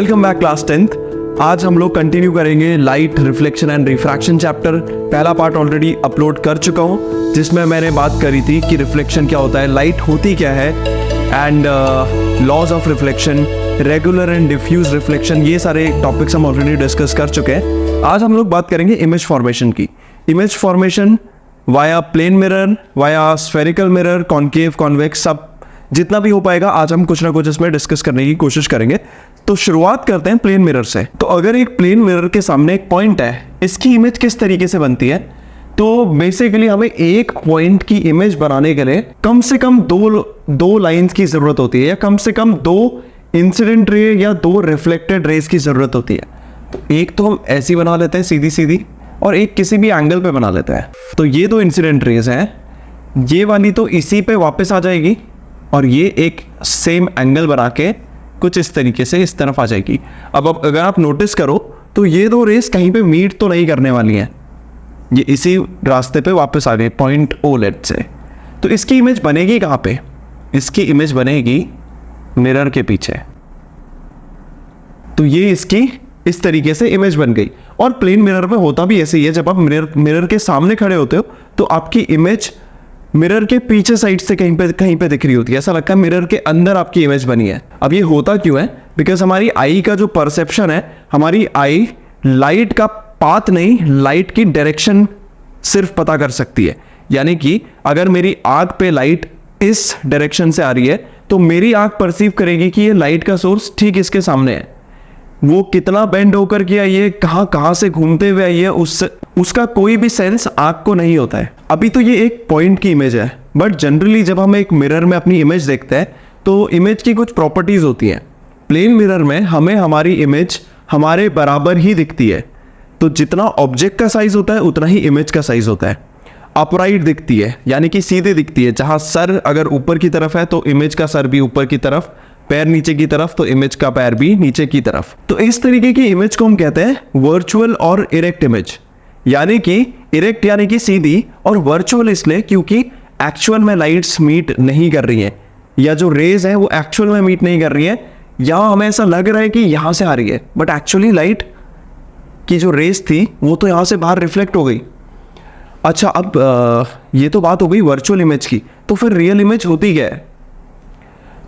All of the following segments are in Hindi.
Welcome back class 10th। आज हम लोग कंटिन्यू करेंगे light reflection and refraction chapter. पहला पार्ट ऑलरेडी अपलोड कर चुका हूँ जिसमें मैंने बात करी थी कि रिफ्लेक्शन क्या होता है, लाइट होती क्या है, and laws of reflection, regular and diffuse reflection, ये सारे टॉपिक्स हम ऑलरेडी डिस्कस कर चुके हैं। आज हम लोग बात करेंगे इमेज फॉर्मेशन की। Image formation via plane mirror, via spherical mirror, concave, convex, सब जितना भी हो पाएगा आज हम कुछ ना कुछ इसमें डिस्कस करने की कोशिश करेंगे। तो शुरुआत करते हैं प्लेन मिरर से। तो अगर एक प्लेन मिरर के सामने एक पॉइंट है, इसकी इमेज किस तरीके से बनती है? तो बेसिकली हमें एक पॉइंट की इमेज बनाने के लिए कम से कम दो लाइंस की जरूरत होती है, या कम से कम दो इंसिडेंट रे या दो रिफ्लेक्टेड रेज की जरूरत होती है। तो एक तो हम ऐसी बना लेते हैं सीधी सीधी, और एक किसी भी एंगल पे बना लेते हैं। तो ये दो इंसिडेंट रेज हैं, ये वाली तो इसी पे वापस आ जाएगी, और ये एक सेम एंगल बना के कुछ इस तरीके से इस तरफ आ जाएगी। अब अगर आप नोटिस करो तो ये दो रेस कहीं पे मीट तो नहीं करने वाली हैं, ये इसी रास्ते पे वापस आ गए पॉइंट ओ लेट से। तो इसकी इमेज बनेगी कहाँ पे? इसकी इमेज बनेगी मिरर के पीछे। तो ये इसकी इस तरीके से इमेज बन गई। और प्लेन मिरर में होता भी ऐसे ही है, जब आप मिरर के सामने खड़े होते हो तो आपकी इमेज मिरर के पीछे साइड से कहीं पे दिख रही होती है, ऐसा लगता है मिरर के अंदर आपकी इमेज बनी है। अब ये होता क्यों है? बिकॉज हमारी आई का जो परसेप्शन है, हमारी आई लाइट का पाथ नहीं, लाइट की डायरेक्शन सिर्फ पता कर सकती है। यानी कि अगर मेरी आंख पे लाइट इस डायरेक्शन से आ रही है तो मेरी आंख परसीव करेगी कि ये लाइट का सोर्स ठीक इसके सामने है। वो कितना बेंड होकर के आई है, कहाँ से घूमते हुए आई है, उसका कोई भी सेंस आंख को नहीं होता है। अभी तो ये एक पॉइंट की इमेज है, बट जनरली जब हम एक मिरर में अपनी इमेज देखते हैं तो इमेज की कुछ प्रॉपर्टीज होती हैं। प्लेन मिरर में हमें हमारी इमेज हमारे बराबर ही दिखती है। तो जितना ऑब्जेक्ट का साइज होता है उतना ही इमेज का साइज होता है। अपराइट दिखती है, यानी कि सीधे दिखती है। जहां सर अगर ऊपर की तरफ है तो इमेज का सर भी ऊपर की तरफ, पैर नीचे की तरफ तो इमेज का पैर भी नीचे की तरफ। तो इस तरीके की इमेज को हम कहते हैं वर्चुअल और इरेक्ट इमेज। यानी कि इरेक्ट यानी कि सीधी, और वर्चुअल इसलिए क्योंकि एक्चुअल में लाइट्स मीट नहीं कर रही है, या जो रेज है वो एक्चुअल में मीट नहीं कर रही है। यहां हमें ऐसा लग रहा है कि यहां से आ रही है, बट एक्चुअली लाइट की जो रेज थी वो तो यहां से बाहर रिफ्लेक्ट हो गई। अच्छा, अब ये तो बात हो गई वर्चुअल इमेज की। तो फिर रियल इमेज होती क्या है?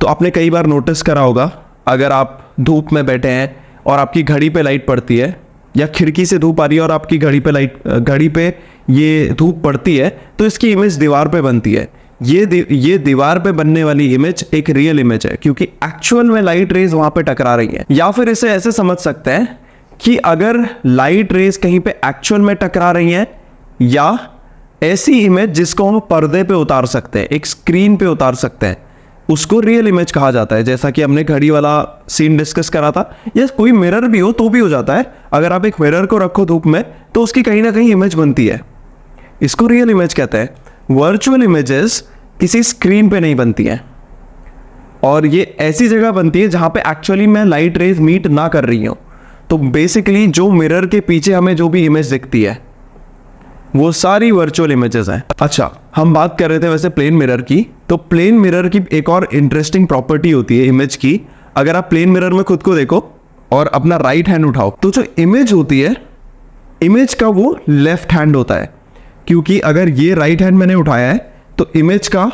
तो आपने कई बार नोटिस करा होगा, अगर आप धूप में बैठे हैं और आपकी घड़ी पे लाइट पड़ती है, या खिड़की से धूप आ रही है और आपकी घड़ी पे ये धूप पड़ती है, तो इसकी इमेज दीवार पे बनती है। ये दीवार पे बनने वाली इमेज एक रियल इमेज है, क्योंकि एक्चुअल में लाइट रेज वहां पे टकरा रही है। या फिर इसे ऐसे समझ सकते हैं कि अगर लाइट रेज कहीं पे एक्चुअल में टकरा रही है, या ऐसी इमेज जिसको हम पर्दे पे उतार सकते हैं, एक स्क्रीन पे उतार सकते हैं, उसको रियल इमेज कहा जाता है। जैसा कि हमने घड़ी वाला सीन डिस्कस करा था, या कोई मिरर भी हो तो भी हो जाता है। अगर आप एक मिरर को रखो धूप में तो उसकी कहीं ना कहीं इमेज बनती है, इसको रियल इमेज कहते हैं। वर्चुअल इमेजेस किसी स्क्रीन पे नहीं बनती हैं, और ये ऐसी जगह बनती है जहां पे एक्चुअली में लाइट रेज मीट ना कर रही हो। तो बेसिकली जो मिरर के पीछे हमें जो भी इमेज दिखती है वो सारी वर्चुअल इमेजेस हैं। अच्छा, हम बात कर रहे थे वैसे प्लेन मिरर की। तो प्लेन मिरर की एक और इंटरेस्टिंग प्रॉपर्टी होती है इमेज की। अगर आप प्लेन मिरर में खुद को देखो और अपना राइट हैंड उठाओ, तो जो इमेज होती है, इमेज का वो लेफ्ट हैंड होता है। क्योंकि अगर ये राइट हैंड मैंने उठाया है तो इमेज का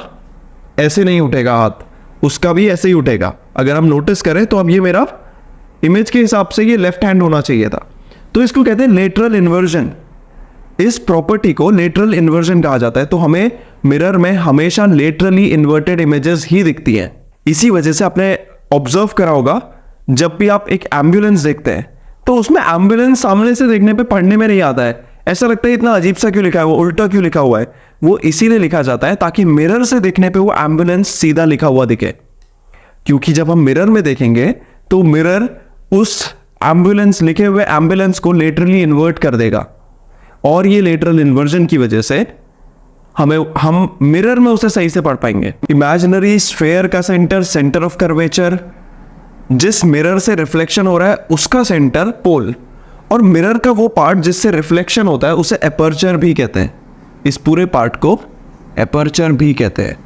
ऐसे नहीं उठेगा हाथ, उसका भी ऐसे ही उठेगा। अगर हम नोटिस करें तो अब ये मेरा इमेज के हिसाब से ये लेफ्ट हैंड होना चाहिए था। तो इसको कहते हैं लेटरल इन्वर्जन। इस प्रॉपर्टी को लेटरल इन्वर्जन कहा जाता है। तो हमें मिरर में हमेशा लेटरली इन्वर्टेड इमेजेस ही दिखती हैं। इसी वजह से आपने ऑब्जर्व करा होगा, जब भी आप एक एम्बुलेंस देखते हैं तो उसमें एम्बुलेंस सामने से देखने पे पढ़ने में नहीं आता है, ऐसा लगता है इतना अजीब सा क्यों लिखा है, वो उल्टा क्यों लिखा हुआ है। वो इसीलिए लिखा जाता है ताकि मिरर से देखने पे वो एम्बुलेंस सीधा लिखा हुआ दिखे। क्योंकि जब हम मिरर में देखेंगे तो मिरर उस एम्बुलेंस लिखे हुए एम्बुलेंस को लेटरली इन्वर्ट कर देगा, और ये लेटरल इन्वर्जन की वजह से हम मिरर में उसे सही से पढ़ पाएंगे। इमेजिनरी स्फेयर का सेंटर ऑफ कर्वेचर, जिस मिरर से रिफ्लेक्शन हो रहा है उसका सेंटर पोल, और मिरर का वो पार्ट जिससे रिफ्लेक्शन होता है उसे एपर्चर भी कहते हैं। इस पूरे पार्ट को एपर्चर भी कहते हैं।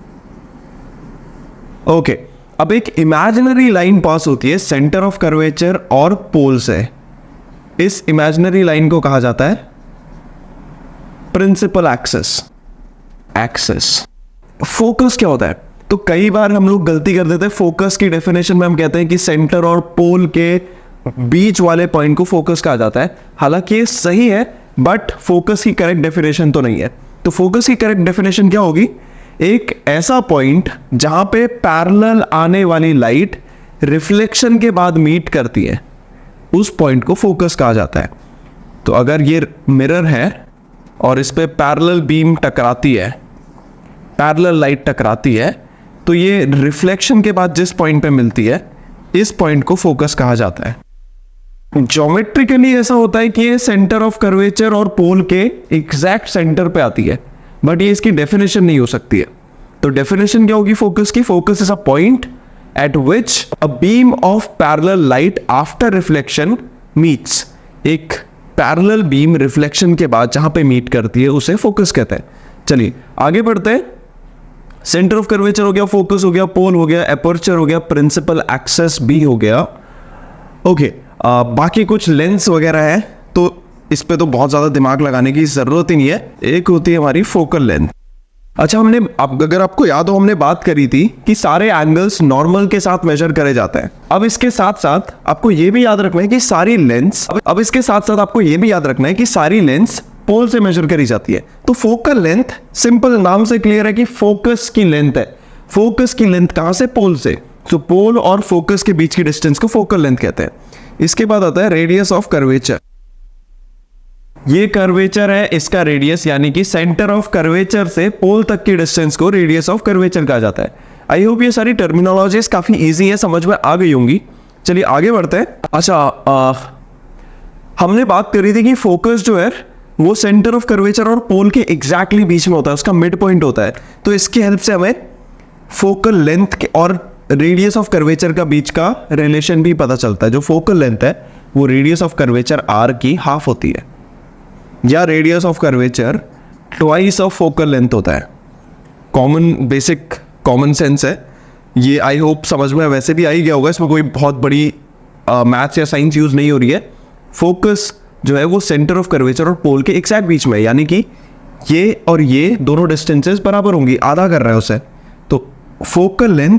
ओके, अब एक इमेजिनरी लाइन पास होती है सेंटर ऑफ कर्वेचर और पोल से। इस इमेजिनरी लाइन को कहा जाता है प्रिंसिपल एक्सिस। फोकस क्या होता है? तो कई बार हम लोग गलती कर देते हैं। फोकस की डेफिनेशन में हम कहते हैं कि सेंटर और पोल के बीच वाले पॉइंट को फोकस कहा जाता है। हालांकि ये सही है, बट फोकस की करेक्ट डेफिनेशन तो नहीं है। तो फोकस की करेक्ट डेफिनेशन क्या होगी? एक ऐसा पॉइंट जहां पे पैरेलल आने वाली लाइट रिफ्लेक्शन के बाद मीट करती है, उस पॉइंट को फोकस कहा जाता है। तो अगर ये मिरर है और इस पे पैरेलल बीम टकराती है, पैरेलल लाइट टकराती है, तो ये रिफ्लेक्शन के बाद जिस पॉइंट पे मिलती है, इस पॉइंट को फोकस कहा जाता है। ज्योमेट्रिकली ऐसा होता है कि ये सेंटर ऑफ कर्वेचर और पोल के एग्जैक्ट सेंटर पे आती है, बट ये इसकी डेफिनेशन नहीं हो सकती है। तो डेफिनेशन क्या होगी फोकस की? Focus is a point eight which a beam of parallel light after reflection meets. एक पैरेलल बीम रिफ्लेक्शन के बाद जहां पे मीट करती है, उसे फोकस कहते हैं। चलिए आगे बढ़ते हैं। सेंटर ऑफ कर्वेचर हो गया, फोकस हो गया, पोल हो गया, एपर्चर हो गया, प्रिंसिपल एक्सिस भी हो गया। ओके, बाकी कुछ लेंस वगैरह है, तो इस पे तो बहुत ज्यादा दिमाग लगाने की जरूरत ही नहीं है। एक होती है हमारी फोकल लेंथ। अच्छा, अगर आपको याद हो, हमने बात करी थी कि सारे एंगल्स नॉर्मल के साथ मेजर करे जाते हैं। अब इसके साथ साथ आपको यह भी याद रखना है कि सारी लेंस पोल से मेजर करी जाती है। तो फोकल लेंथ सिंपल नाम से क्लियर है कि फोकस की लेंथ है। फोकस की लेंथ कहां से? पोल से। तो पोल और फोकस के बीच की डिस्टेंस को फोकल लेंथ कहते हैं। इसके बाद आता है रेडियस ऑफ कर्वेचर। ये कर्वेचर है, इसका रेडियस, यानी कि सेंटर ऑफ कर्वेचर से पोल तक की डिस्टेंस को रेडियस ऑफ कर्वेचर कहा जाता है। आई होप ये सारी टर्मिनोलॉजीज काफी इजी है, समझ में आ गई होंगी। चलिए आगे बढ़ते हैं। अच्छा, हमने बात करी थी कि फोकस जो है वो सेंटर ऑफ कर्वेचर और पोल के एग्जैक्टली बीच में होता है, उसका मिड पॉइंट होता है। तो इसकी हेल्प से हमें फोकल लेंथ और रेडियस ऑफ कर्वेचर का बीच का रिलेशन भी पता चलता है। जो फोकल लेंथ है वो रेडियस ऑफ कर्वेचर आर की हाफ होती है, या radius of curvature twice of focal length होता है। बेसिक कॉमन सेंस है ये, आई होप समझ में वैसे भी आ ही गया होगा। इसमें कोई बहुत बड़ी मैथ्स या साइंस यूज नहीं हो रही है। फोकस जो है वो सेंटर ऑफ कर्वेचर और पोल के एग्जैक्ट बीच में, यानी कि ये और ये दोनों डिस्टेंसेस बराबर होंगी, आधा कर रहा है उसे। तो फोकल लेंथ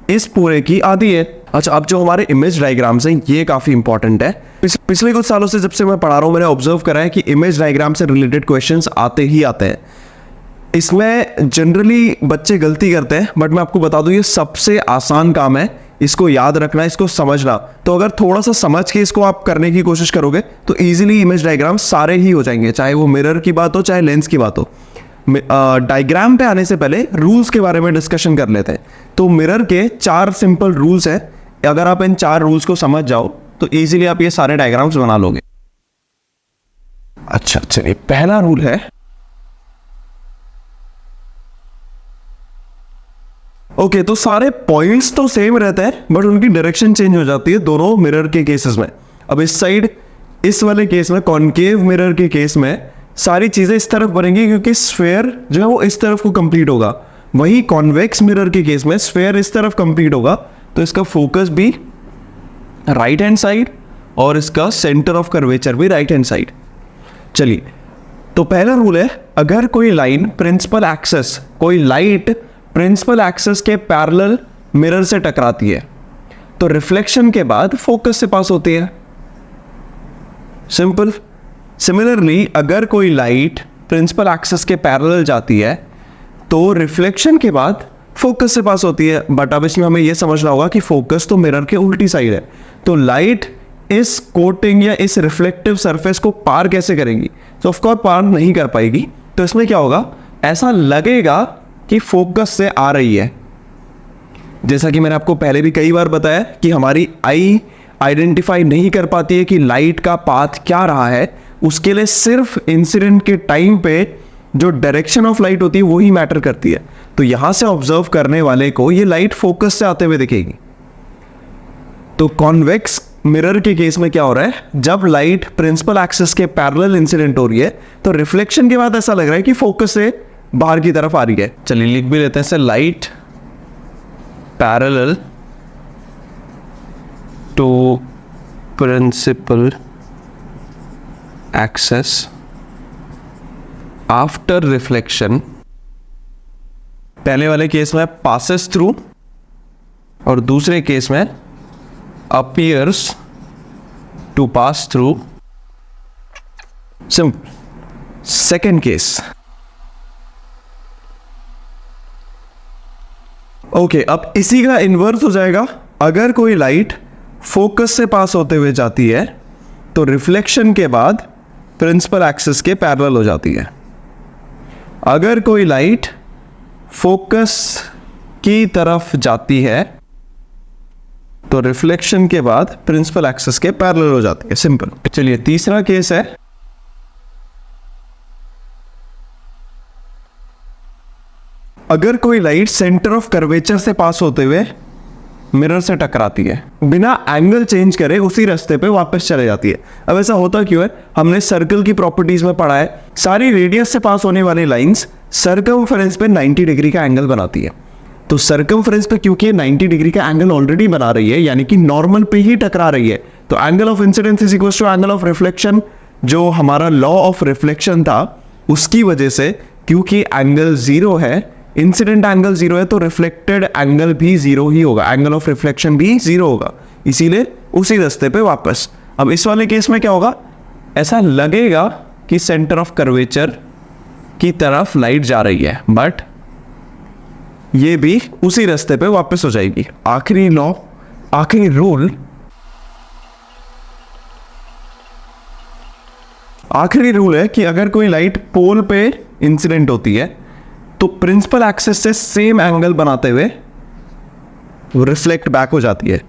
इस पूरे की आधी है। अच्छा, अब जो हमारे इमेज डायग्राम्स हैं ये काफी इंपॉर्टेंट है। पिछले कुछ सालों से जब से मैं पढ़ा रहा हूं, मैंने ऑब्जर्व करा है कि इमेज डायग्राम से रिलेटेड क्वेश्चंस आते ही आते हैं। इसमें जनरली बच्चे गलती करते हैं, बट मैं आपको बता दूं ये सबसे आसान काम है इसको याद रखना, इसको समझना। तो अगर थोड़ा सा समझ के इसको आप करने की कोशिश करोगे तो इजीली इमेज डायग्राम सारे ही हो जाएंगे, चाहे वो मिरर की बात हो चाहे लेंस की बात हो। डायग्राम पे आने से पहले रूल्स के बारे में डिस्कशन कर लेते हैं। तो मिरर के 4 सिंपल रूल्स हैं। अगर आप इन 4 रूल्स को समझ जाओ तो इजीली आप ये सारे डायग्राम्स बना लोगे। अच्छा चलिए, पहला रूल है ओके, तो सारे पॉइंट्स तो सेम रहते हैं बट उनकी डायरेक्शन चेंज हो जाती है दोनों मिरर के केसेस में। अब इस साइड, इस वाले केस में, कॉनकेव मिरर के केस में सारी चीजें इस तरफ बनेंगी क्योंकि स्फेयर जो है वो इस तरफ को कंप्लीट होगा। वही कॉन्वेक्स मिरर के केस में स्फेयर इस तरफ कंप्लीट होगा, तो इसका फोकस भी राइट हैंड साइड और इसका सेंटर ऑफ कर्वेचर भी राइट हैंड साइड। चलिए, तो पहला रूल है, अगर कोई लाइन प्रिंसिपल एक्सिस, कोई लाइट प्रिंसिपल एक्सिस के पैरेलल मिरर से टकराती है तो रिफ्लेक्शन के बाद फोकस से पास होती है। सिंपल। सिमिलरली, अगर कोई लाइट प्रिंसिपल एक्सिस के पैरेलल जाती है तो रिफ्लेक्शन के बाद फोकस से पास होती है। बट अब इसमें हमें यह समझना होगा कि फोकस तो मिरर के उल्टी साइड है, तो लाइट इस कोटिंग या इस रिफ्लेक्टिव सरफेस को पार कैसे करेगी? तो ऑफ कोर्स पार नहीं कर पाएगी। तो इसमें क्या होगा, ऐसा लगेगा कि फोकस से आ रही है। जैसा कि मैंने आपको पहले भी कई बार बताया कि हमारी आई आइडेंटिफाई नहीं कर पाती है कि लाइट का पाथ क्या रहा है। उसके लिए सिर्फ इंसिडेंट के टाइम पे जो डायरेक्शन ऑफ लाइट होती है वो ही मैटर करती है। तो यहां से ऑब्जर्व करने वाले को ये लाइट फोकस से आते हुए दिखेगी। तो कॉन्वेक्स मिरर के केस में क्या हो रहा है, जब लाइट प्रिंसिपल एक्सिस के पैरेलल इंसिडेंट हो रही है तो रिफ्लेक्शन के बाद ऐसा लग रहा है कि फोकस से बाहर की तरफ आ रही है। चलिए लिख भी लेते हैं, light parallel to principal axis after reflection. पहले वाले केस में पासेस थ्रू और दूसरे केस में appears to pass through. Simple. Second case, okay, अब इसी का इन्वर्स हो जाएगा। अगर कोई लाइट फोकस से पास होते हुए जाती है तो रिफ्लेक्शन के बाद प्रिंसिपल एक्सिस के पैरेलल हो जाती है। अगर कोई लाइट फोकस की तरफ जाती है तो रिफ्लेक्शन के बाद प्रिंसिपल एक्सिस के पैरेलल हो जाती है। सिंपल। चलिए तीसरा केस है, अगर कोई लाइट सेंटर ऑफ कर्वेचर से पास होते हुए मिरर से टकराती है, बिना एंगल चेंज करे उसी रास्ते पे वापस चले जाती है। अब ऐसा होता क्यों है? हमने सर्कल की प्रॉपर्टीज में पढ़ा है, सारी रेडियस से पास होने वाली लाइंस सर्कमफेरेंस पे 90 डिग्री का एंगल बनाती है। तो सर्कमफेरेंस पे क्योंकि 90 डिग्री का एंगल ऑलरेडी बना रही है, यानी कि नॉर्मल पे ही टकरा रही है, तो angle of incidence is equal to angle of reflection. जो हमारा लॉ ऑफ रिफ्लेक्शन था उसकी वजह से, क्योंकि एंगल जीरो है, इंसिडेंट एंगल जीरो है, तो रिफ्लेक्टेड एंगल भी जीरो ही होगा, एंगल ऑफ रिफ्लेक्शन भी जीरो होगा, इसीलिए उसी रास्ते पे वापस। अब इस वाले केस में क्या होगा? ऐसा लगेगा कि सेंटर ऑफ कर्वेचर की तरफ लाइट जा रही है, बट ये भी उसी रास्ते पे वापस हो जाएगी। आखिरी लॉ, आखिरी रूल, आखिरी रूल है कि अगर कोई लाइट पोल पे इंसिडेंट होती है तो प्रिंसिपल एक्सिस से सेम एंगल बनाते हुए रिफ्लेक्ट बैक हो जाती है।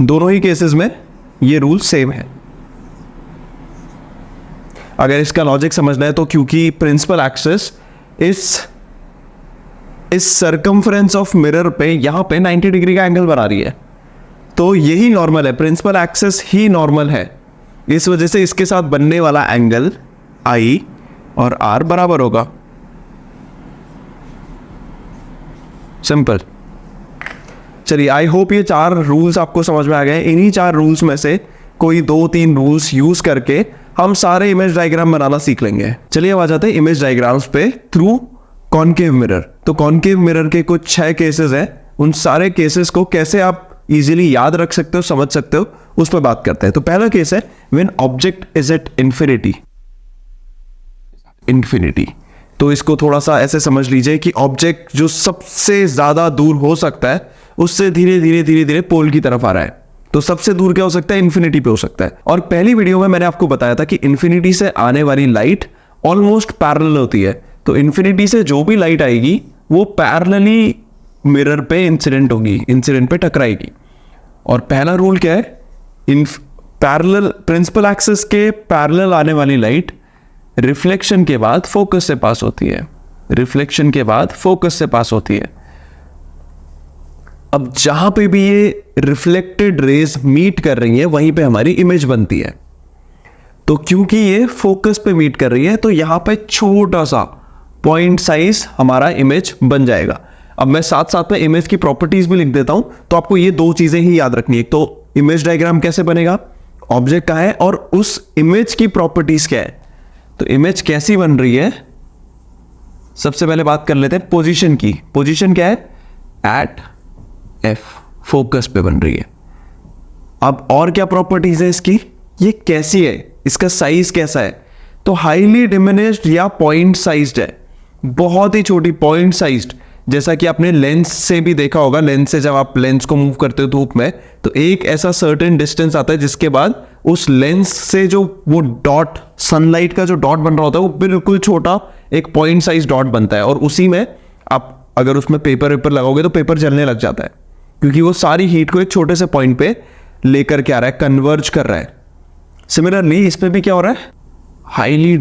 दोनों ही केसेस में ये रूल सेम है। अगर इसका लॉजिक समझना है तो क्योंकि प्रिंसिपल एक्सिस इस सर्कमफ्रेंस ऑफ मिरर पे यहां पे 90 डिग्री का एंगल बना रही है, तो यही नॉर्मल है, प्रिंसिपल एक्सिस ही नॉर्मल है। इस वजह से इसके साथ बनने वाला एंगल आई और आर बराबर होगा। सिंपल। चलिए, आई होप ये 4 रूल्स आपको समझ में आ गए। इन्हीं 4 रूल्स में से कोई 2-3 रूल्स यूज करके हम सारे इमेज डायग्राम बनाना सीख लेंगे। चलिए अब आ जाते हैं इमेज डायग्राम्स पे थ्रू कॉनकेव मिरर। तो कॉनकेव मिरर के कुछ 6 केसेस हैं, उन सारे केसेस को कैसे आप इजीली याद रख सकते हो, समझ सकते हो, उस पर बात करते हैं। तो पहला केस है when object is at infinity. तो इसको थोड़ा सा ऐसे समझ लीजिए कि ऑब्जेक्ट जो सबसे ज्यादा दूर हो सकता है उससे धीरे धीरे पोल की तरफ आ रहा है। तो सबसे दूर क्या हो सकता है? इन्फिनिटी पे हो सकता है। और पहली वीडियो में मैंने आपको बताया था कि इन्फिनिटी से आने वाली लाइट ऑलमोस्ट पैरेलल होती है। तो इन्फिनिटी से जो भी लाइट आएगी वो पैरेलली मिरर पे इंसिडेंट होगी, इंसिडेंट पे टकराएगी। और पहला रूल क्या है? पैरेलल प्रिंसिपल एक्सिस के पैरेलल आने वाली लाइट रिफ्लेक्शन के बाद फोकस से पास होती है, रिफ्लेक्शन के बाद फोकस से पास होती है। अब जहां पे भी ये रिफ्लेक्टेड रेज मीट कर रही है वहीं पे हमारी इमेज बनती है। तो क्योंकि ये फोकस पे मीट कर रही है तो यहां पे छोटा सा पॉइंट साइज हमारा इमेज बन जाएगा। अब मैं साथ साथ में इमेज की प्रॉपर्टीज भी लिख देता हूं, तो आपको ये 2 चीजें ही याद रखनी है। तो इमेज डायग्राम कैसे बनेगा, ऑब्जेक्ट कहां है और उस इमेज की प्रॉपर्टीज क्या है। तो इमेज कैसी बन रही है, सबसे पहले बात कर लेते हैं पोजीशन की। पोजीशन क्या है? एट एफ, फोकस पे बन रही है। अब और क्या प्रॉपर्टीज है इसकी, ये कैसी है, इसका साइज कैसा है? तो हाईली डिमिनिश्ड या पॉइंट साइज्ड है, बहुत ही छोटी पॉइंट साइज्ड। जैसा कि आपने लेंस से भी देखा होगा, लेंस से जब आप लेंस को मूव करते हो धूप में तो एक ऐसा सर्टेन डिस्टेंस आता है जिसके बाद उस लेंस से जो वो डॉट, सनलाइट का जो डॉट बन रहा होता है वो बिल्कुल छोटा एक पॉइंट साइज डॉट बनता है। और उसी में आप अगर उसमें पेपर लगाओगे तो पेपर जलने लग जाता है, क्योंकि वो सारी हीट को एक छोटे से पॉइंट पे लेकर के आ रहा है, कन्वर्ज कर रहा है। सिमिलरली इस पे भी क्या हो रहा है? हाईली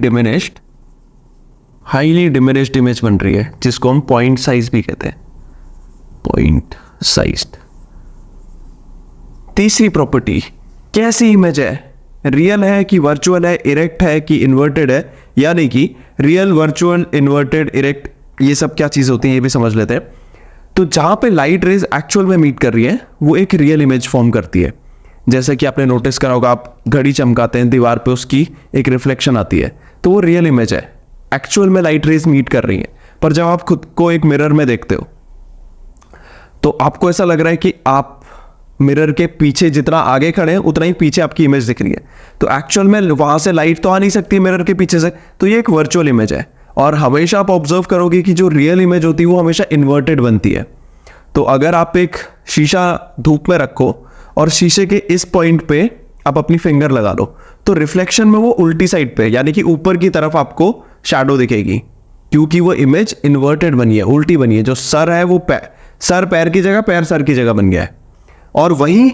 डिमिनिश्ड इमेज बन रही है, जिसको हम पॉइंट साइज भी कहते हैं, पॉइंट साइज्ड। तीसरी प्रॉपर्टी, कैसी इमेज है, रियल है कि वर्चुअल है, इरेक्ट है कि इन्वर्टेड है। यानी कि रियल, वर्चुअल, इन्वर्टेड, इरेक्ट, ये सब क्या चीज होती है ये भी समझ लेते हैं। तो जहां पे लाइट रेज एक्चुअल में मीट कर रही है वो एक रियल इमेज फॉर्म करती है। जैसे कि आपने नोटिस करा होगा, आप घड़ी चमकाते हैं, दीवार पे उसकी एक रिफ्लेक्शन आती है, तो वो रियल इमेज है, एक्चुअल में लाइट रेज मीट कर रही है। पर जब आप खुद को एक मिरर में देखते हो तो आपको ऐसा लग रहा है कि आप मिरर के पीछे जितना आगे खड़े हैं उतना ही पीछे आपकी इमेज दिख रही है। तो एक्चुअल में वहां से लाइट तो आ नहीं सकती मिरर के पीछे से, तो ये एक वर्चुअल इमेज है। और हमेशा आप ऑब्जर्व करोगे कि जो रियल इमेज होती है वो हमेशा इन्वर्टेड बनती है। तो अगर आप एक शीशा धूप में रखो और शीशे के इस पॉइंट पे आप अपनी फिंगर लगा लो, तो रिफ्लेक्शन में वो उल्टी साइड पे यानी कि ऊपर की तरफ आपको शैडो दिखेगी, क्योंकि वो इमेज इन्वर्टेड बनी है, उल्टी बनी है। जो सर है वो सर पैर की जगह, पैर सर की जगह बन गया है। और वहीं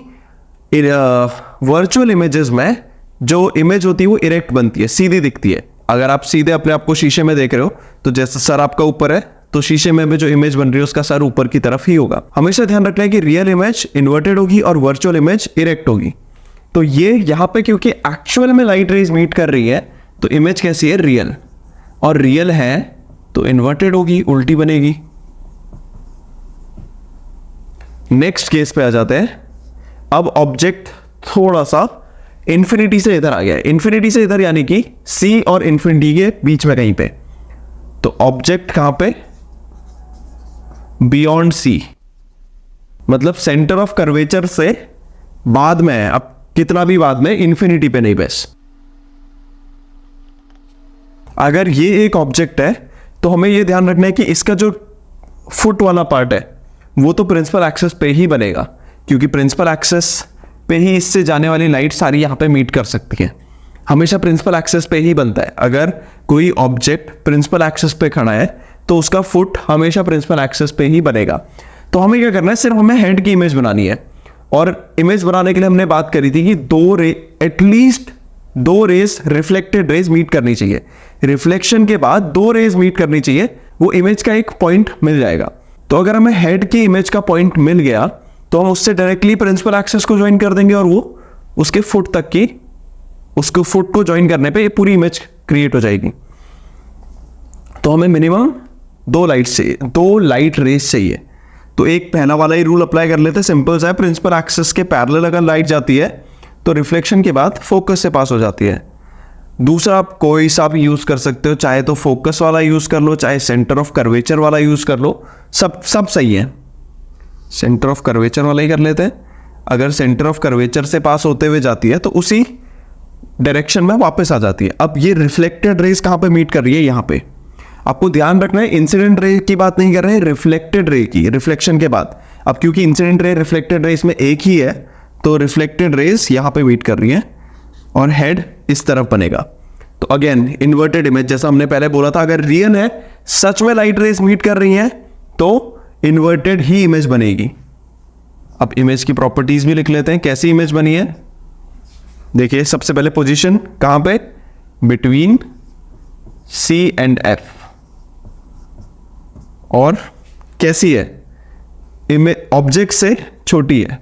वर्चुअल इमेजेस में जो इमेज होती है वो इरेक्ट बनती है, सीधी दिखती है। अगर आप सीधे अपने आप को शीशे में देख रहे हो तो जैसे सर आपका ऊपर है, तो शीशे में भी जो इमेज बन रही है उसका सर ऊपर की तरफ ही होगा। हमेशा ध्यान रखना है कि रियल इमेज इन्वर्टेड होगी और वर्चुअल इमेज इरेक्ट होगी। तो ये यहां पे क्योंकि एक्चुअल में लाइट रेज मीट कर रही है तो इमेज कैसी है, रियल। और रियल है तो इन्वर्टेड होगी, उल्टी बनेगी। नेक्स्ट केस पे आ जाते हैं। अब ऑब्जेक्ट थोड़ा सा इंफिनिटी से इधर आ गया है, इंफिनिटी से इधर यानी कि सी और इंफिनिटी के बीच में कहीं पे। तो ऑब्जेक्ट कहां पे, बियॉन्ड सी, मतलब सेंटर ऑफ कर्वेचर से बाद में है। अब कितना भी बाद में, इंफिनिटी पे नहीं बस। अगर ये एक ऑब्जेक्ट है तो हमें ये ध्यान रखना है कि इसका जो फुट वाला पार्ट है वो तो प्रिंसिपल एक्सेस पे ही बनेगा, क्योंकि प्रिंसिपल एक्सेस पे ही इससे जाने वाली लाइट सारी यहां पे मीट कर सकती है। हमेशा प्रिंसिपल एक्सेस पे ही बनता है। अगर कोई ऑब्जेक्ट प्रिंसिपल एक्सेस पे खड़ा है तो उसका फुट हमेशा प्रिंसिपल एक्सेस पे ही बनेगा। तो हमें क्या करना है, सिर्फ हमें हेड की इमेज बनानी है। और इमेज बनाने के लिए हमने बात करी थी कि एटलीस्ट दो रेज, रिफ्लेक्टेड रेज मीट करनी चाहिए। रिफ्लेक्शन के बाद दो रेज मीट करनी चाहिए, वो इमेज का एक पॉइंट मिल जाएगा। तो अगर हमें हेड की इमेज का पॉइंट मिल गया तो हम उससे डायरेक्टली प्रिंसिपल एक्सेस को ज्वाइन कर देंगे और वो उसके फुट तक की, उसको फुट को ज्वाइन करने पे ये पूरी इमेज क्रिएट हो जाएगी। तो हमें मिनिमम दो लाइट रेज चाहिए। तो एक पहला वाला ही रूल अप्लाई कर लेते हैं, सिंपल सा है। प्रिंसिपल एक्सेस के पैरेलल अगर लाइट जाती है तो रिफ्लेक्शन के बाद फोकस से पास हो जाती है। दूसरा आप कोई सा भी यूज कर सकते हो, चाहे तो फोकस वाला यूज कर लो, चाहे सेंटर ऑफ कर्वेचर वाला यूज कर लो, सब सही है। सेंटर ऑफ कर्वेचर वाला ही कर लेते हैं। अगर सेंटर ऑफ कर्वेचर से पास होते हुए जाती है तो उसी डायरेक्शन में वापस आ जाती है। अब ये रिफ्लेक्टेड रेज कहां पे मीट कर रही है, यहां पे आपको ध्यान रखना है। इंसिडेंट रे की बात नहीं कर रहे हैं, रिफ्लेक्टेड रे की, रिफ्लेक्शन के बाद। अब क्योंकि इंसिडेंट रे रिफ्लेक्टेड रेज में एक ही है तो रिफ्लेक्टेड रेज यहां पे मीट कर रही है और हेड इस तरफ बनेगा। तो अगेन इन्वर्टेड इमेज, जैसा हमने पहले बोला था, अगर रियल है, सच में लाइट रेज मीट कर रही हैं तो इन्वर्टेड ही इमेज बनेगी। अब इमेज की प्रॉपर्टीज भी लिख लेते हैं, कैसी इमेज बनी है। देखिए सबसे पहले पोजीशन कहां पे, बिटवीन C एंड F। और कैसी है, इमेज ऑब्जेक्ट से छोटी है,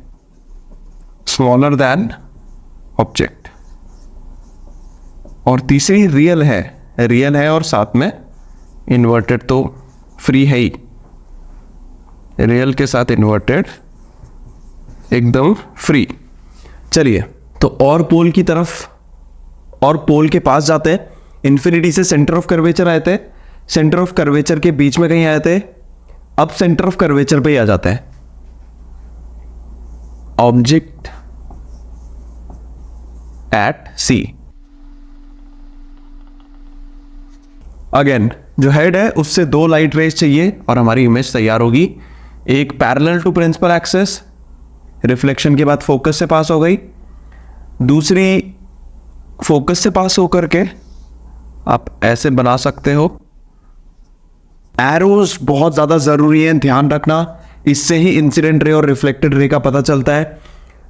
स्मॉलर देन ऑब्जेक्ट। और तीसरी रियल है और साथ में इन्वर्टेड, तो फ्री है ही, रियल के साथ इन्वर्टेड, एकदम फ्री। चलिए तो और पोल की तरफ, और पोल के पास जाते हैं। इंफिनिटी से सेंटर ऑफ कर्वेचर आए थे, सेंटर ऑफ कर्वेचर के बीच में कहीं आए थे, अब सेंटर ऑफ कर्वेचर पे ही आ जाते हैं। Object at C। अगेन जो हेड है उससे दो लाइट रेज चाहिए और हमारी इमेज तैयार होगी। एक parallel to principal axis, reflection के बाद फोकस से पास हो गई। दूसरी फोकस से पास होकर के आप ऐसे बना सकते हो। एरोज बहुत ज्यादा जरूरी है, ध्यान रखना, इससे ही इंसिडेंट रे और रिफ्लेक्टेड रे का पता चलता है।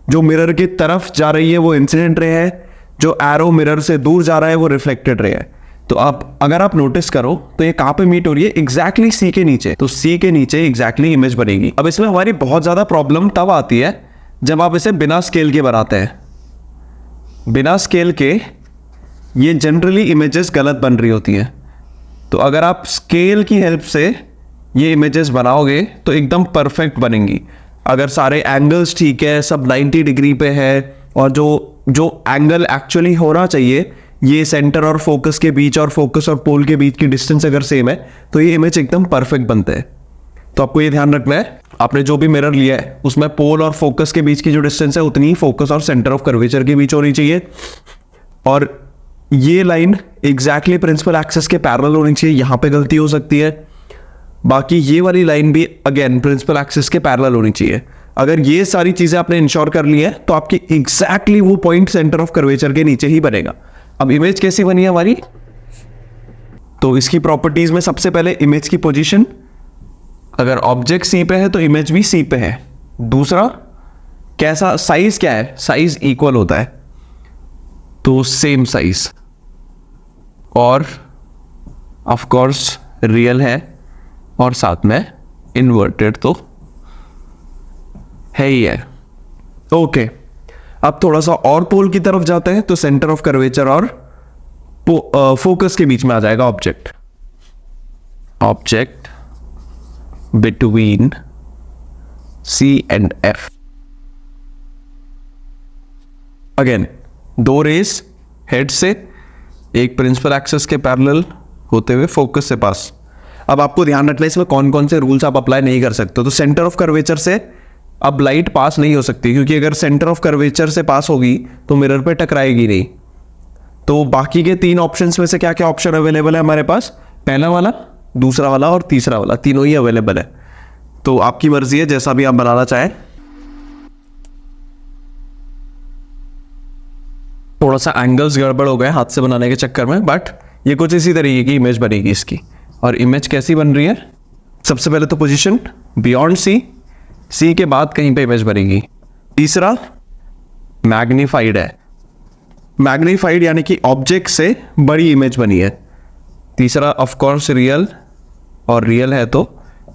जो मिरर की तरफ जा रही है वो इंसिडेंट रे है, जो एरो मिरर से दूर जा रहा है वो रिफ्लेक्टेड रे है। तो आप अगर आप नोटिस करो तो ये कहां पे मीट हो रही है, एग्जैक्टली C के नीचे। तो C के नीचे एग्जैक्टली इमेज बनेगी। अब इसमें हमारी बहुत ज्यादा प्रॉब्लम तब आती है जब आप इसे बिना स्केल के बनाते हैं। बिना स्केल के ये जनरली इमेजेस गलत बन रही होती हैं। तो अगर आप स्केल की हेल्प से ये इमेजेस बनाओगे तो एकदम परफेक्ट बनेंगी। अगर सारे एंगल्स ठीक है, सब 90 डिग्री पे है, और जो एंगल एक्चुअली होना चाहिए ये सेंटर और फोकस के बीच और फोकस और पोल के बीच की डिस्टेंस अगर सेम है तो ये इमेज एकदम परफेक्ट बनते हैं। तो आपको ये ध्यान रखना है, आपने जो भी मिरर लिया है उसमें पोल और फोकस के बीच की जो डिस्टेंस है उतनी ही फोकस और सेंटर ऑफ कर्वेचर के बीच होनी चाहिए। और ये लाइन एग्जैक्टली प्रिंसिपल एक्सिस के पैरेलल होनी चाहिए, यहां पे गलती हो सकती है। बाकी ये वाली लाइन भी अगेन प्रिंसिपल एक्सिस के पैरेलल होनी चाहिए। अगर ये सारी चीजें आपने इंश्योर कर ली है तो आपकी एग्जैक्टली वो पॉइंट सेंटर ऑफ कर्वेचर के नीचे ही बनेगा। अब इमेज कैसी बनी है हमारी, तो इसकी प्रॉपर्टीज में सबसे पहले इमेज की पोजीशन, अगर ऑब्जेक्ट सी पे है तो इमेज भी सी पे है। दूसरा कैसा साइज, क्या है साइज इक्वल होता है तो सेम साइज, और ऑफ कोर्स रियल है, और साथ में इन्वर्टेड तो है ही है। ओके, अब थोड़ा सा और पोल की तरफ जाते हैं तो सेंटर ऑफ कर्वेचर और फोकस के बीच में आ जाएगा object between C and F. Again दो रेस हेड से, एक प्रिंसिपल एक्सिस के पैरेलल होते हुए फोकस से पास। अब आपको ध्यान रखना है इसमें कौन कौन से रूल्स आप अप्लाई नहीं कर सकते। तो सेंटर ऑफ कर्वेचर से अब लाइट पास नहीं हो सकती, क्योंकि अगर सेंटर ऑफ कर्वेचर से पास होगी तो मिरर पे टकराएगी नहीं। तो बाकी के 3 ऑप्शंस में से क्या क्या ऑप्शन अवेलेबल है हमारे पास, पहला वाला, दूसरा वाला और तीसरा वाला, तीनों ही अवेलेबल है। तो आपकी मर्जी है जैसा भी आप बनाना चाहें। थोड़ा सा एंगल्स गड़बड़ हो गए हाथ से बनाने के चक्कर में, बट ये कुछ इसी तरीके की इमेज बनेगी इसकी। और इमेज कैसी बन रही है, सबसे पहले तो पोजीशन बियॉन्ड सी के बाद कहीं पे इमेज बनेगी। तीसरा मैग्नीफाइड है, मैग्नीफाइड यानी कि ऑब्जेक्ट से बड़ी इमेज बनी है। तीसरा ऑफ कोर्स रियल, और रियल है तो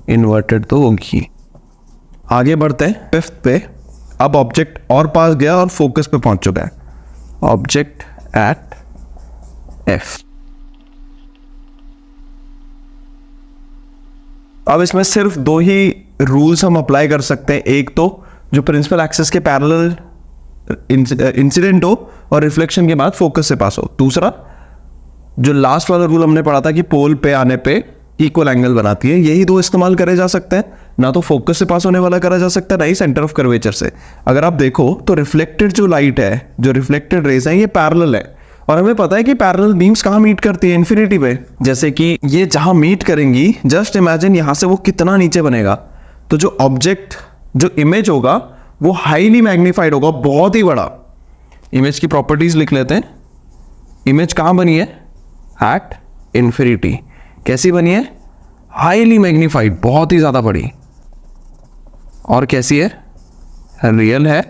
इन्वर्टेड तो होगी। आगे बढ़ते हैं 5th पे। अब ऑब्जेक्ट और पास गया और फोकस पे पहुंच चुका है, ऑब्जेक्ट एट एफ। अब इसमें सिर्फ 2 ही रूल्स हम अप्लाई कर सकते हैं। एक तो जो प्रिंसिपल एक्सिस के पैरेलल इंसिडेंट हो और रिफ्लेक्शन के बाद फोकस से पास हो। दूसरा जो लास्ट वाला रूल हमने पढ़ा था कि पोल पे आने पे इक्वल एंगल बनाती है, यही 2 इस्तेमाल करे जा सकते हैं। ना तो फोकस से पास होने वाला करा जा सकता है, ना ही सेंटर ऑफ कर्वेचर से। अगर आप देखो तो रिफ्लेक्टेड जो लाइट है, जो रिफ्लेक्टेड रेज है, ये पैरेलल है, और हमें पता है कि पैरेलल बीम्स कहाँ मीट करती है, इन्फिनिटी पे। जैसे कि ये जहां मीट करेंगी, जस्ट इमेजिन यहां से वो कितना नीचे बनेगा। तो जो ऑब्जेक्ट, जो इमेज होगा वो हाईली मैग्नीफाइड होगा, बहुत ही बड़ा। इमेज की प्रॉपर्टीज लिख लेते हैं। इमेज कहां बनी है, एट इन्फिनिटी। कैसी बनी है, हाईली मैग्नीफाइड, बहुत ही ज्यादा बड़ी। और कैसी है, रियल है,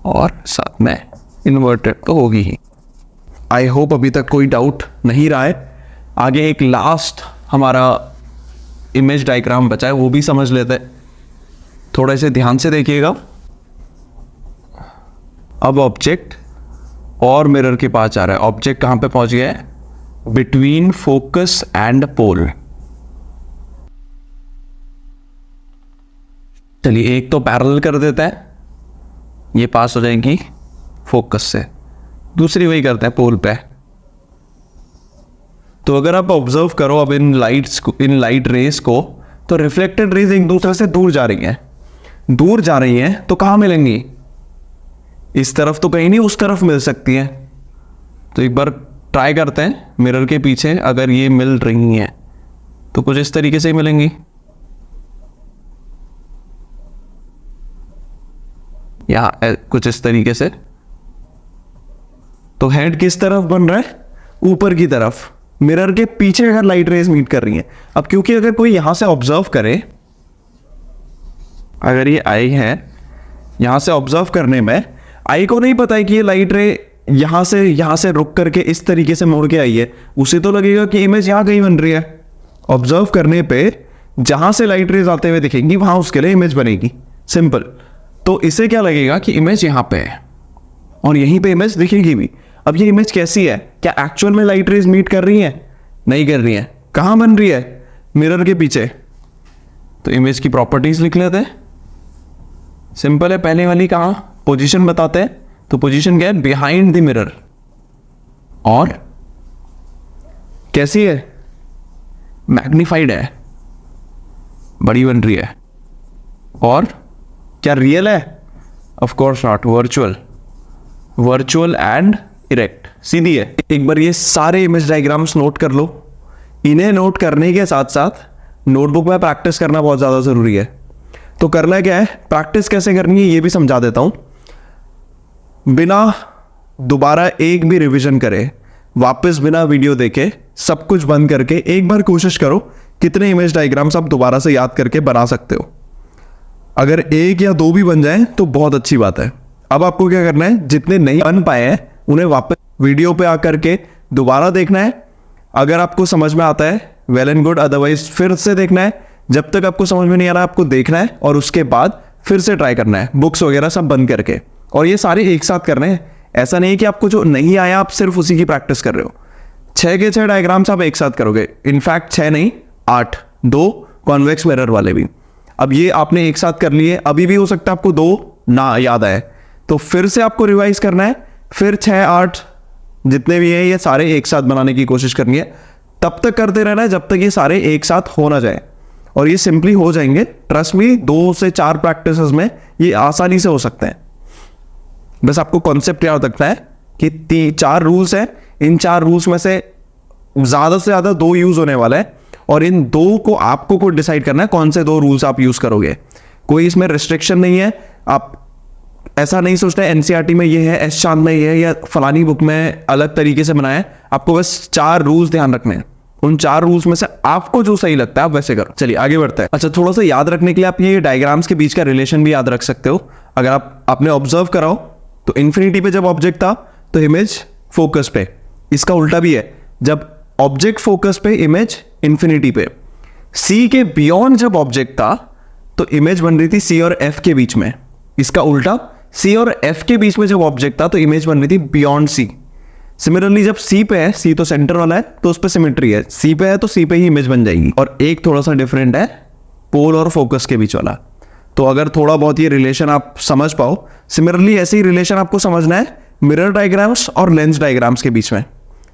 और साथ में इन्वर्टेड तो होगी ही। आई होप अभी तक कोई डाउट नहीं रहा है। आगे एक लास्ट हमारा इमेज डायग्राम बचा है, वो भी समझ लेते हैं। थोड़ा इसे ध्यान से देखिएगा। अब ऑब्जेक्ट और मिरर के पास जा रहा है। ऑब्जेक्ट कहां पे पहुंच गया है, बिटवीन फोकस एंड पोल। चलिए एक तो पैरेलल कर देता है, ये पास हो जाएगी फोकस से। दूसरी वही करते हैं पोल पे। तो अगर आप ऑब्जर्व करो अब इन लाइट रेस को, तो रिफ्लेक्टेड रेज एक दूसरे से दूर जा रही हैं। दूर जा रही हैं तो कहां मिलेंगी, इस तरफ तो कहीं नहीं, उस तरफ मिल सकती हैं। तो एक बार ट्राई करते हैं मिरर के पीछे, अगर ये मिल रही हैं तो कुछ इस तरीके से ही मिलेंगी। या कुछ इस तरीके से। तो हेड किस तरफ बन रहा है, ऊपर की तरफ। मिरर के पीछे अगर लाइट रेज मीट कर रही हैं। अब क्योंकि अगर कोई यहां से ऑब्जर्व करे, अगर ये आई है, यहां से ऑब्जर्व करने में आई को नहीं पता है कि ये लाइट रे यहां से रुक करके इस तरीके से मुड़ के आई है, उसे तो लगेगा कि इमेज यहां कहीं बन रही है। ऑब्जर्व करने पे जहां से लाइट रेज आते हुए दिखेंगी वहां उसके लिए इमेज बनेगी, सिंपल। तो इसे क्या लगेगा कि इमेज यहां पे है और यहीं पे इमेज दिखेगी भी। अब ये इमेज कैसी है, क्या एक्चुअल में लाइट रेज मीट कर रही है, नहीं कर रही है। कहां बन रही है, मिरर के पीछे। तो इमेज की प्रॉपर्टीज लिख लेते हैं। सिंपल है, पहले वाली कहाँ पोजीशन बताते हैं, तो पोजीशन क्या है, बिहाइंड द मिरर। और कैसी है, मैग्नीफाइड है, बड़ी बन रही है। और क्या रियल है, of course not, virtual, virtual and erect, सीधी है। एक बार ये सारे इमेज डायग्राम्स नोट कर लो। इन्हें नोट करने के साथ साथ नोटबुक में प्रैक्टिस करना बहुत ज़्यादा ज़रूरी है। तो करना क्या है, प्रैक्टिस कैसे करनी है ये भी समझा देता हूं। बिना दोबारा एक भी रिवीजन करे, वापस बिना वीडियो देखे, सब कुछ बंद करके एक बार कोशिश करो कितने इमेज डायग्राम्स आप दोबारा से याद करके बना सकते हो। अगर एक या दो भी बन जाए तो बहुत अच्छी बात है। अब आपको क्या करना है, जितने नहीं बन पाए हैं उन्हें वापस वीडियो पे आकर के दोबारा देखना है। अगर आपको समझ में आता है वेल एंड गुड, अदरवाइज फिर से देखना है। जब तक आपको समझ में नहीं आ रहा आपको देखना है और उसके बाद फिर से ट्राई करना है, बुक्स वगैरह सब बंद करके। और ये सारे एक साथ करने हैं, ऐसा नहीं कि आपको जो नहीं आया आप सिर्फ उसी की प्रैक्टिस कर रहे हो। 6 के 6 डायग्राम्स आप एक साथ करोगे, इनफैक्ट 6 नहीं 8, 2 कॉन्वेक्स मिरर वाले भी। अब ये आपने एक साथ कर लिए, अभी भी हो सकता है आपको 2 ना याद आए, तो फिर से आपको रिवाइज करना है, फिर 6, 8 जितने भी हैं ये सारे एक साथ बनाने की कोशिश करनी है। तब तक करते रहना है जब तक ये सारे एक साथ हो ना जाए, और ये सिंपली हो जाएंगे। ट्रस्ट मी, 2 से 4 प्रैक्टिसेस में ये आसानी से हो सकते हैं। बस आपको कॉन्सेप्ट याद रखना है कि 4 रूल्स हैं, इन 4 रूल्स में से ज्यादा 2 यूज होने वाला है, और इन 2 को आपको खुद डिसाइड करना है कौन से 2 रूल्स आप यूज करोगे। कोई इसमें रिस्ट्रिक्शन नहीं है। आप ऐसा नहीं सोचना एनसीईआरटी में ये है, एस चांद में ये है, या फलानी बुक में अलग तरीके से बनाया है। आपको बस 4 रूल्स ध्यान रखने हैं, उन 4 रूल्स में से आपको जो सही लगता है आप वैसे करो। चलिए आगे बढ़ते हैं। अच्छा, थोड़ा सा याद रखने के लिए आप ये डायग्राम्स के बीच का रिलेशन भी याद रख सकते हो। अगर आपने ऑब्जर्व कराओ तो इन्फिनिटी पे जब ऑब्जेक्ट था तो इमेज फोकस पे, इसका उल्टा भी है, जब ऑब्जेक्ट फोकस पे इमेज इन्फिनिटी पे। सी के बियॉन्ड जब ऑब्जेक्ट था तो इमेज बन रही थी सी और एफ के बीच में, इसका उल्टा सी और एफ के बीच में जब ऑब्जेक्ट था तो इमेज बन रही थी बियॉन्ड सी। सिमिलरली जब सी पे है, सी तो सेंटर वाला है तो उस पर सिमेट्री है, सी पे है तो सी पे ही इमेज बन जाएगी। और एक थोड़ा सा डिफरेंट है पोल और फोकस के बीच वाला। तो अगर थोड़ा बहुत ये रिलेशन आप समझ पाओ, सिमिलरली ऐसे ही रिलेशन आपको समझना है मिरर डायग्राम्स और लेंस डायग्राम्स के बीच में।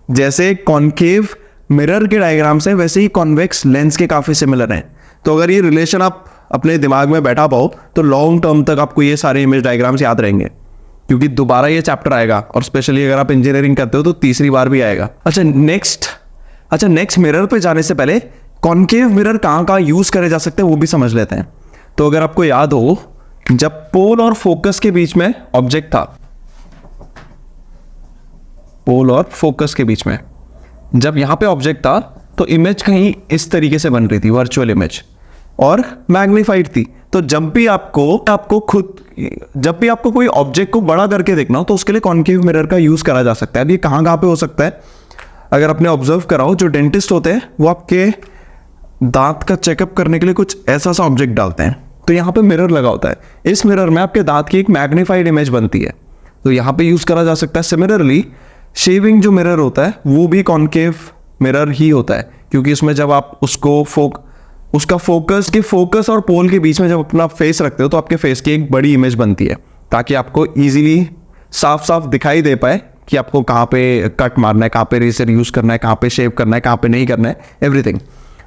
जैसे कॉन्केव मिरर के डायग्राम्स है, वैसे ही कॉन्वेक्स लेंस के काफी सिमिलर हैं। तो अगर ये रिलेशन आप अपने दिमाग में बैठा पाओ तो लॉन्ग टर्म तक आपको ये सारे इमेज डायग्राम्स याद रहेंगे, क्योंकि दोबारा ये चैप्टर आएगा, और स्पेशली अगर आप इंजीनियरिंग करते हो तो तीसरी बार भी आएगा। अच्छा नेक्स्ट मिरर पे जाने से पहले कॉन्केव मिरर कहाँ यूज करे जा सकते हैं वो भी समझ लेते हैं। तो अगर आपको याद हो, जब पोल और फोकस के बीच में ऑब्जेक्ट था, पोल और फोकस के बीच में जब यहां पे ऑब्जेक्ट था तो इमेज कहीं इस तरीके से बन रही थी, वर्चुअल इमेज, और मैग्नीफाइड थी। तो जब भी आपको कोई ऑब्जेक्ट को बड़ा करके देखना हो तो उसके लिए कॉन्केव मिरर का यूज करा जा सकता है। अब ये कहां पे हो सकता है, अगर आपने ऑब्जर्व कराओ, जो डेंटिस्ट होते हैं वो आपके दांत का चेकअप करने के लिए कुछ ऐसा सा ऑब्जेक्ट डालते हैं, तो यहाँ पे मिरर लगा होता है। इस मिरर में आपके दांत की एक मैग्नीफाइड इमेज बनती है, तो यहाँ पे यूज करा जा सकता है। सिमिलरली शेविंग जो मिरर होता है वो भी कॉन्केव मिरर ही होता है, क्योंकि इसमें जब आप उसका फोकस और पोल के बीच में जब अपना फेस रखते हो तो आपके फेस की एक बड़ी इमेज बनती है, ताकि आपको इजीली साफ दिखाई दे पाए कि आपको कहाँ पे कट मारना है, कहाँ पे रेजर यूज करना है, कहाँ पे शेव करना है, कहाँ पे नहीं करना है, एवरीथिंग।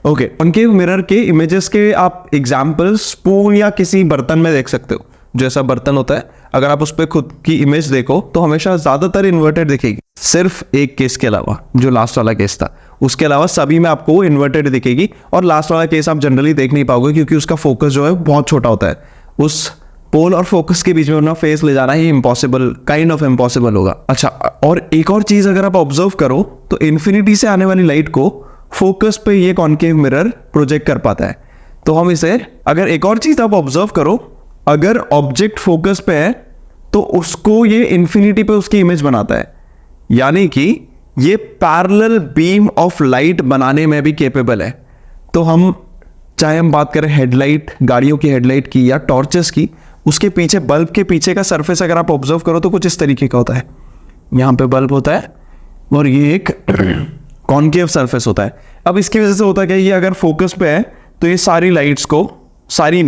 ओके, कॉन्केव मिरर के इमेजेस के आप एग्जाम्पल्स स्पून या किसी बर्तन में देख सकते हो। जैसा बर्तन होता है, अगर आप उस पर खुद की इमेज देखो तो हमेशा ज्यादातर इन्वर्टेड दिखेगी, सिर्फ एक केस के अलावा, जो लास्ट वाला केस था, उसके अलावा सभी में आपको इन्वर्टेड दिखेगी। और लास्ट वाला केस आप जनरली देख नहीं पाओगे क्योंकि उसका फोकस जो है बहुत छोटा होता है। उस पोल और फोकस के बीच में अपना फेस ले जाना ही इम्पॉसिबल, काइंड ऑफ इम्पॉसिबल होगा। अच्छा, और एक और चीज अगर आप ऑब्जर्व करो तो इन्फिनिटी से आने वाली लाइट को फोकस पे ये कॉन्केव मिरर प्रोजेक्ट कर पाता है। तो हम इसे, अगर एक और चीज आप ऑब्जर्व करो, अगर ऑब्जेक्ट फोकस पे है तो उसको ये इन्फिनिटी पे उसकी इमेज बनाता है, यानी कि ये पैरेलल बीम ऑफ लाइट बनाने में भी केपेबल है। तो चाहे हम बात करें हेडलाइट, गाड़ियों की हेडलाइट की या टॉर्चेस की, उसके पीछे, बल्ब के पीछे का सरफेस अगर आप ऑब्जर्व करो तो कुछ इस तरीके का होता है। यहां पे बल्ब होता है और ये एक कॉन्केव सरफेस होता है। अब इसकी वजह से होता है कि ये अगर फोकस पे है तो ये सारी लाइट्स को सारी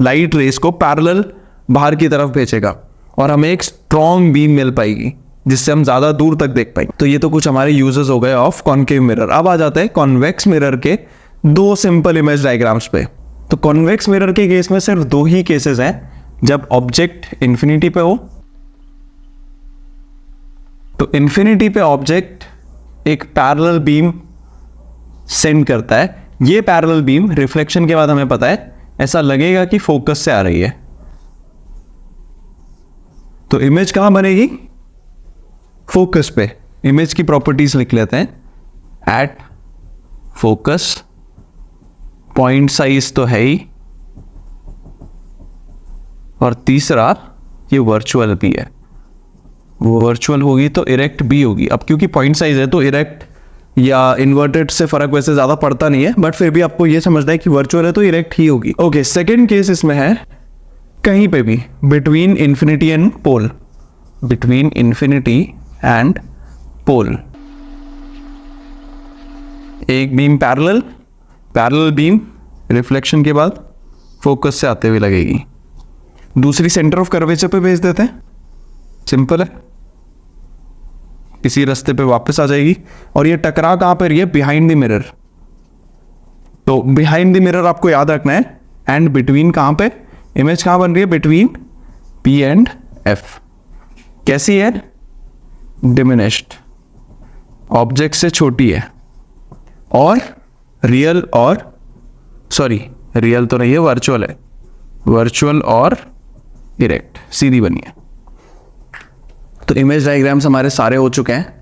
लाइट रेस को पैरेलल बाहर की तरफ भेजेगा और हमें एक स्ट्रॉन्ग बीम मिल पाएगी जिससे हम ज्यादा दूर तक देख पाएंगे। तो ये तो कुछ हमारे यूजेस हो गए ऑफ कॉन्केव मिरर। अब आ जाते हैं कॉन्वेक्स मिरर के दो सिंपल इमेज डायग्राम्स पे। तो कॉन्वेक्स मिरर के केस में सिर्फ दो ही केसेस हैं, जब ऑब्जेक्ट इंफिनिटी पे हो। तो इंफिनिटी पे ऑब्जेक्ट एक पैरेलल बीम सेंड करता है। ये पैरेलल बीम रिफ्लेक्शन के बाद हमें पता है ऐसा लगेगा कि फोकस से आ रही है। तो इमेज कहां बनेगी? फोकस पे। इमेज की प्रॉपर्टीज लिख लेते हैं। एट फोकस, पॉइंट साइज तो है ही, और तीसरा ये वर्चुअल भी है। वो वर्चुअल होगी तो इरेक्ट भी होगी। अब क्योंकि पॉइंट साइज है तो इरेक्ट या इन्वर्टेड से फर्क वैसे ज्यादा पड़ता नहीं है, बट फिर भी आपको ये समझना है कि वर्चुअल है तो इरेक्ट ही होगी। ओके, सेकंड केस इसमें है कहीं पे भी between infinity and pole. Between infinity and pole एक बीम पैरेलल बीम रिफ्लेक्शन के बाद फोकस से आते हुए लगेगी, दूसरी सेंटर ऑफ कर्वेचर पे भेज देते हैं। सिंपल है, इसी रास्ते पे वापस आ जाएगी। और ये टकरा कहां पर रही है? Behind the mirror. तो बिहाइंड द मिरर आपको याद रखना है। एंड बिटवीन कहां पे? इमेज कहां बन रही है? Between P and F। कैसी है? डिमिनिश्ड, ऑब्जेक्ट से छोटी है, और रियल तो नहीं है, वर्चुअल है। वर्चुअल और इरेक्ट सीधी बनी है। तो इमेज डायग्राम्स हमारे सारे हो चुके हैं।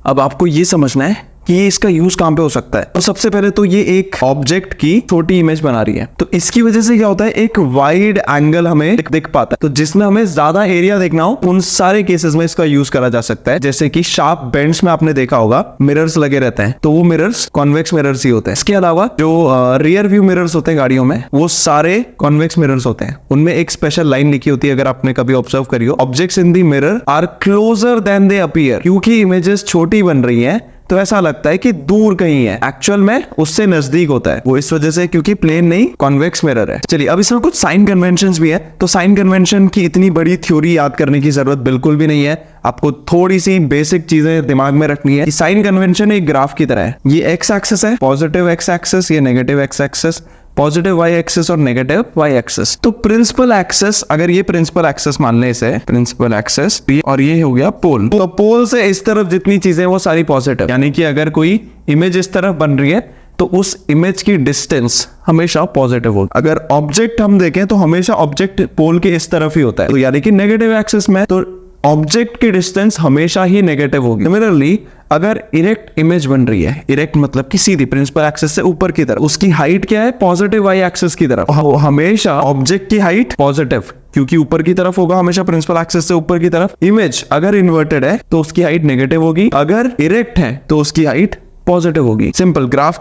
अब आपको ये समझना है कि ये इसका यूज कहां पे हो सकता है। तो सबसे पहले तो ये एक ऑब्जेक्ट की छोटी इमेज बना रही है, तो इसकी वजह से क्या होता है, एक वाइड एंगल हमें दिख पाता है। तो जिसमें हमें ज्यादा एरिया देखना हो उन सारे केसेस में इसका यूज करा जा सकता है। जैसे कि शार्प बेंड्स में आपने देखा होगा मिरर्स लगे रहते हैं, तो वो मिरर्स कॉन्वेक्स मिरर्स ही होते हैं। इसके अलावा जो रियर व्यू मिरर्स होते हैं गाड़ियों में, वो सारे कॉन्वेक्स मिरर्स होते हैं। उनमें एक स्पेशल लाइन लिखी होती है, अगर आपने कभी ऑब्जर्व करी हो, objects in the mirror are closer than they appear. क्योंकि इमेजेस छोटी बन रही है तो ऐसा लगता है कि दूर कहीं है, एक्चुअल में उससे नजदीक होता है। वो इस वजह से क्योंकि प्लेन नहीं कॉन्वेक्स मिरर है। चलिए, अब इसमें कुछ साइन कन्वेंशंस भी है। तो साइन कन्वेंशन की इतनी बड़ी थ्योरी याद करने की जरूरत बिल्कुल भी नहीं है। आपको थोड़ी सी बेसिक चीजें दिमाग में रखनी है। साइन कन्वेंशन एक ग्राफ की तरह है। ये एक्स एक्सिस है, पॉजिटिव एक्स एक्सिस, ये negative X axis, positive Y axis और नेगेटिव वाई एक्सिस। तो प्रिंसिपल एक्सिस, अगर ये प्रिंसिपल एक्सिस मान ले, इसे प्रिंसिपल एक्सिस, और ये हो गया पोल। तो पोल से इस तरफ जितनी चीजें वो सारी पॉजिटिव, यानी कि अगर कोई इमेज इस तरफ बन रही है तो उस इमेज की डिस्टेंस हमेशा पॉजिटिव होगी। अगर ऑब्जेक्ट हम देखें तो हमेशा ऑब्जेक्ट पोल के इस तरफ ही होता है, तो यानी कि नेगेटिव एक्सिस में तो ऑब्जेक्ट की डिस्टेंस हमेशा ही नेगेटिव होगी। सिमिलरली अगर इरेक्ट इमेज बन रही है, इरेक्ट मतलब कि सीधी प्रिंसिपल एक्सिस से ऊपर की तरफ, उसकी हाइट क्या है? पॉजिटिव वाई एक्सिस की तरफ। हमेशा ऑब्जेक्ट की हाइट पॉजिटिव, क्योंकि ऊपर की तरफ होगा हमेशा प्रिंसिपल एक्सिस से ऊपर की तरफ। इमेज अगर इन्वर्टेड है तो उसकी हाइट नेगेटिव होगी, अगर इरेक्ट है तो उसकी हाइट पॉजिटिव होगी। सिंपल। ग्राफ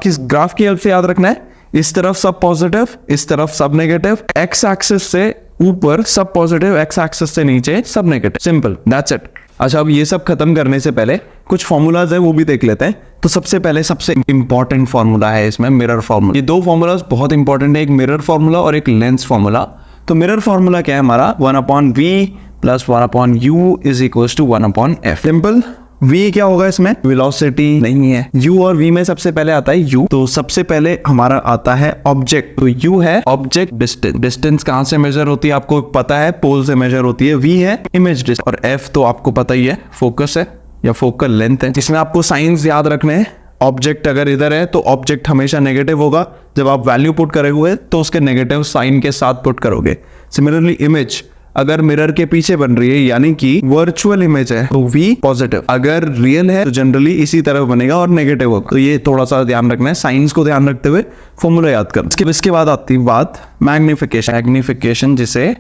की हेल्प से याद रखना है, इस तरफ सब पॉजिटिव, इस तरफ सब नेगेटिव, एक्स एक्सिस से ऊपर सब पॉजिटिव, एक्स एक्सिस से नीचे सब नेगेटिव। Simple, that's it. अच्छा, अब ये सब खत्म करने से पहले कुछ फॉर्मूलाज है वो भी देख लेते हैं। तो सबसे पहले सबसे इंपॉर्टेंट फॉर्मूला है इसमें मिरर फॉर्मूला। ये दो फॉर्मूलाज बहुत इंपॉर्टेंट है, एक मिरर फॉर्मूला और एक लेंस फॉर्मूला। तो मिरर फॉर्मूला क्या है हमारा? 1/v + 1/u = 1/f। Simple. v क्या होगा इसमें? वेलोसिटी नहीं है। u और v में सबसे पहले आता है u, तो सबसे पहले हमारा आता है ऑब्जेक्ट। तो u है ऑब्जेक्ट डिस्टेंस। डिस्टेंस कहां से मेजर होती है आपको पता है? पोल से मेजर होती है। v है इमेज डिस्टेंस, और f तो आपको पता ही है फोकस है या फोकल लेंथ है। जिसमें आपको साइंस याद रखने हैं। ऑब्जेक्ट अगर इधर है तो ऑब्जेक्ट हमेशा नेगेटिव होगा, जब आप वैल्यू पुट करोगे तो उसके नेगेटिव साइन के साथ पुट करोगे। सिमिलरली इमेज अगर मिरर के पीछे बन रही है यानी कि वर्चुअल इमेज है तो v पॉजिटिव, अगर रियल है तो जनरली इसी तरफ बनेगा और नेगेटिव होगा। तो ये थोड़ा सा ध्यान रखना है, साइंस को ध्यान रखते हुए फॉर्मूला याद कर। इसके बाद आती है बात मैग्निफिकेशन। मैग्निफिकेशन जिसे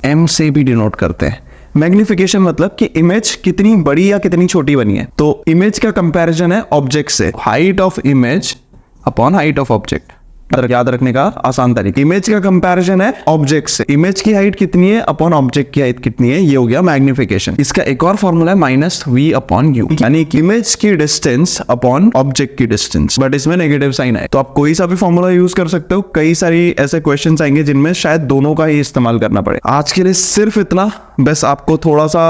m से भी डिनोट करते हैं। मैग्निफिकेशन मतलब कि इमेज कितनी बड़ी या कितनी छोटी बनी है। तो इमेज का कंपैरिजन है ऑब्जेक्ट से, height of image upon height of object. याद रखने का आसान तरीका। इमेज का कंपैरिजन है ऑब्जेक्ट से, इमेज की हाइट कितनी है अपॉन ऑब्जेक्ट की हाइट कितनी है, ये हो गया मैग्निफिकेशन। इसका एक और फॉर्मूला है -v अपॉन u, यानी इमेज की डिस्टेंस अपॉन ऑब्जेक्ट की डिस्टेंस, बट इसमें नेगेटिव साइन है। तो आप कोई सा भी फॉर्मूला यूज कर सकते हो, कई सारी ऐसे क्वेश्चन आएंगे जिनमें शायद दोनों का ही इस्तेमाल करना पड़े। आज के लिए सिर्फ इतना, बस आपको थोड़ा सा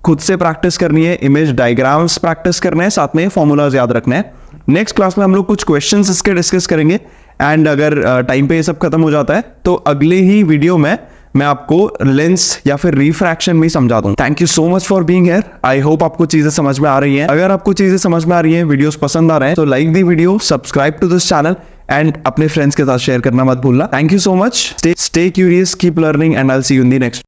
खुद से प्रैक्टिस करनी है, इमेज डायग्राम्स प्रैक्टिस करने हैं, साथ में फॉर्मूलाज याद रखने हैं। नेक्स्ट क्लास में हम लोग कुछ क्वेश्चंस इसके डिस्कस करेंगे, एंड अगर टाइम पे ये सब खत्म हो जाता है तो अगले ही वीडियो में मैं आपको लेंस या फिर रिफ्रैक्शन भी समझा दूं। Thank you so much for being here. I hope आपको चीजें समझ में आ रही हैं। अगर आपको चीजें समझ में आ रही हैं, वीडियोस पसंद आ रहे हैं, तो like the video, subscribe to this channel and अपने फ्रेंड्स के साथ शेयर करना मत भूलना। Thank you so much. Stay curious, keep learning, and I will see you in the next